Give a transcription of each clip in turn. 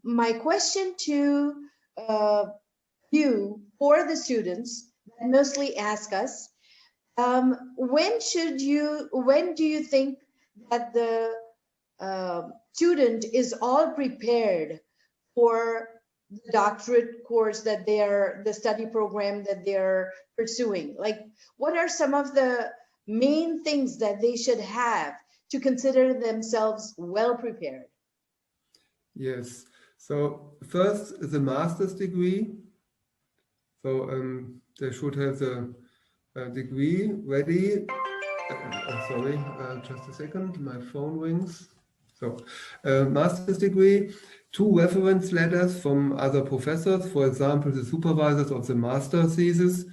My question to you for the students that mostly ask us, when do you think that the student is all prepared for the doctorate course that the study program that they're pursuing? Like, what are some of the main things that they should have to consider themselves well prepared? Yes. So first, the master's degree. So they should have the degree ready. Sorry, just a second, my phone rings. So master's degree, 2 reference letters from other professors. For example, the supervisors of the master thesis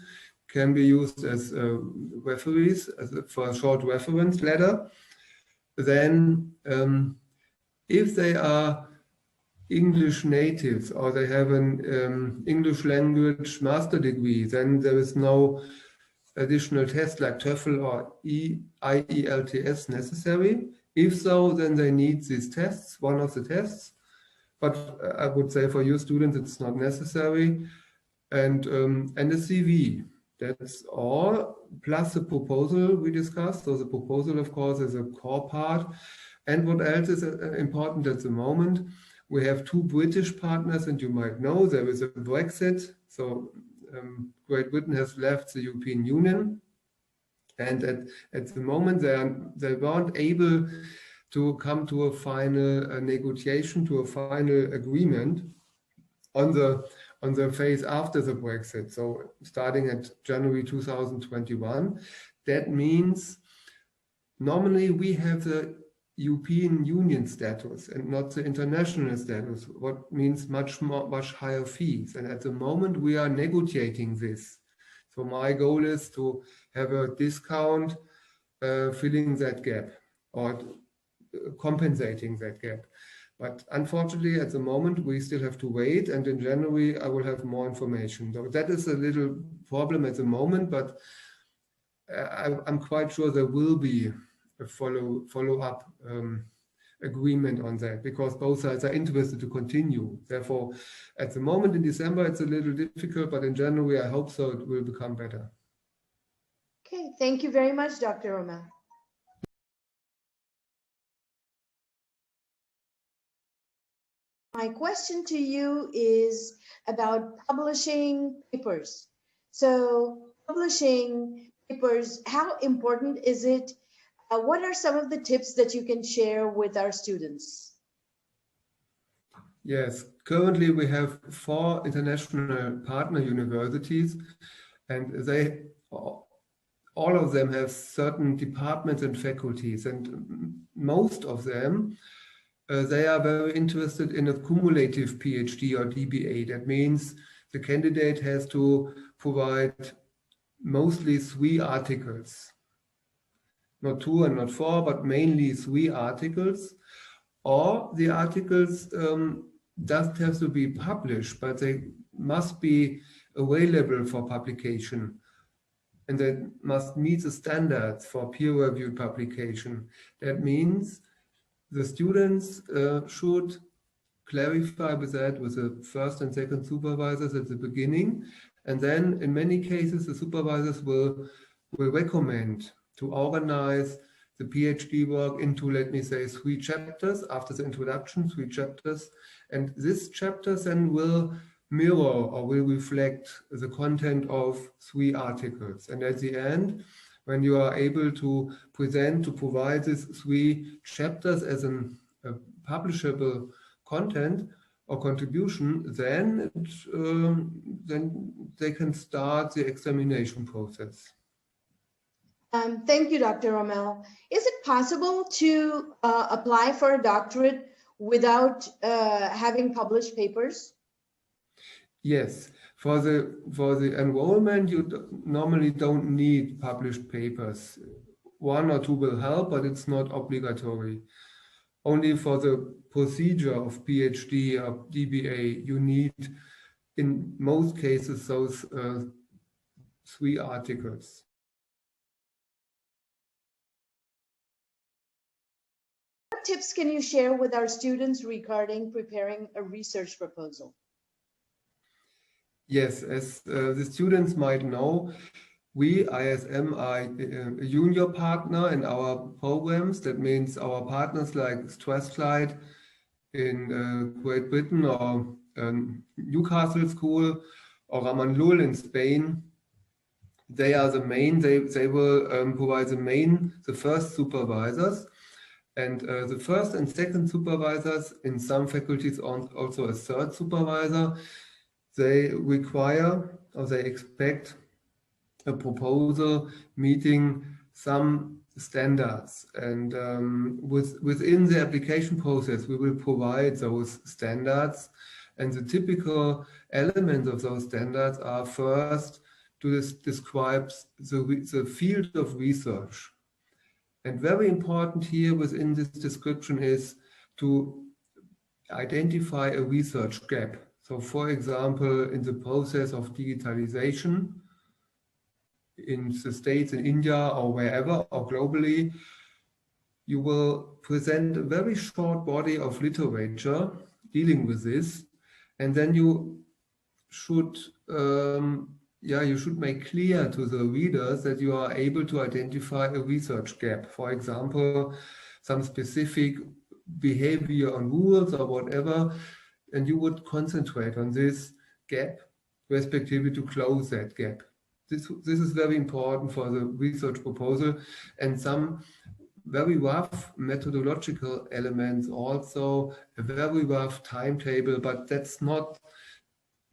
can be used as referees for a short reference letter. Then if they are English natives or they have an English language master degree, then there is no additional test like TOEFL or IELTS necessary. If so, then they need these tests, one of the tests. But I would say for you students, it's not necessary. And a CV, that's all, plus the proposal we discussed. So the proposal, of course, is a core part. And what else is important at the moment? We have 2 British partners, and you might know there is a Brexit. So Great Britain has left the European Union. And at the moment, they weren't able to come to a final negotiation, to a final agreement on the phase after the Brexit. So starting at January 2021, that means normally we have the European Union status and not the international status, what means much higher fees. And at the moment we are negotiating this. So my goal is to have a discount filling that gap or compensating that gap. But unfortunately, at the moment, we still have to wait. And in January, I will have more information. So that is a little problem at the moment, but I'm quite sure there will be a follow-up agreement on that because both sides are interested to continue. Therefore, at the moment in December, it's a little difficult, but in January, I hope so it will become better. Okay, thank you very much, Dr. Rommel. My question to you is about publishing papers. So publishing papers, how important is it? What are some of the tips that you can share with our students? Yes, currently we have 4 international partner universities, and they all of them have certain departments and faculties, and most of them they are very interested in a cumulative PhD or DBA. That means the candidate has to provide mostly 3 articles. Not 2 and not 4, but mainly 3 articles. Or the articles doesn't have to be published, but they must be available for publication. And they must meet the standards for peer-reviewed publication. That means the students should clarify with that with the first and second supervisors at the beginning. And then in many cases, the supervisors will recommend to organize the PhD work into, let me say, 3 chapters after the introduction, 3 chapters. And these chapters then will mirror or will reflect the content of 3 articles. And at the end, when you are able to provide these 3 chapters as a publishable content or contribution, then they can start the examination process. Thank you, Dr. Rommel. Is it possible to apply for a doctorate without having published papers? Yes, for the enrollment, you normally don't need published papers. 1 or 2 will help, but it's not obligatory. Only for the procedure of PhD or DBA, you need, in most cases, those 3 articles. what tips can you share with our students regarding preparing a research proposal? Yes, as the students might know, we, ISM, are a junior partner in our programs. That means our partners like Strathclyde in Great Britain, or Newcastle School, or Ramanlul in Spain, they are the main, they will provide the first supervisors. And the first and second supervisors, in some faculties also a third supervisor, they require or they expect a proposal meeting some standards. And within the application process, we will provide those standards. And the typical elements of those standards are first to describe the field of research. And very important here within this description is to identify a research gap. So for example, in the process of digitalization, in the States, in India, or wherever, or globally, you will present a very short body of literature dealing with this, and then you should you should make clear to the readers that you are able to identify a research gap. For example, some specific behavior on rules or whatever, and you would concentrate on this gap, respectively to close that gap. This is very important for the research proposal, and some very rough methodological elements, also a very rough timetable, but that's not,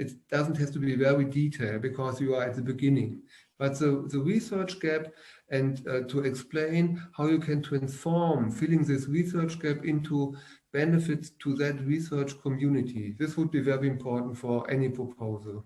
it doesn't have to be very detailed because you are at the beginning. But the research gap, and to explain how you can transform filling this research gap into benefits to that research community. This would be very important for any proposal.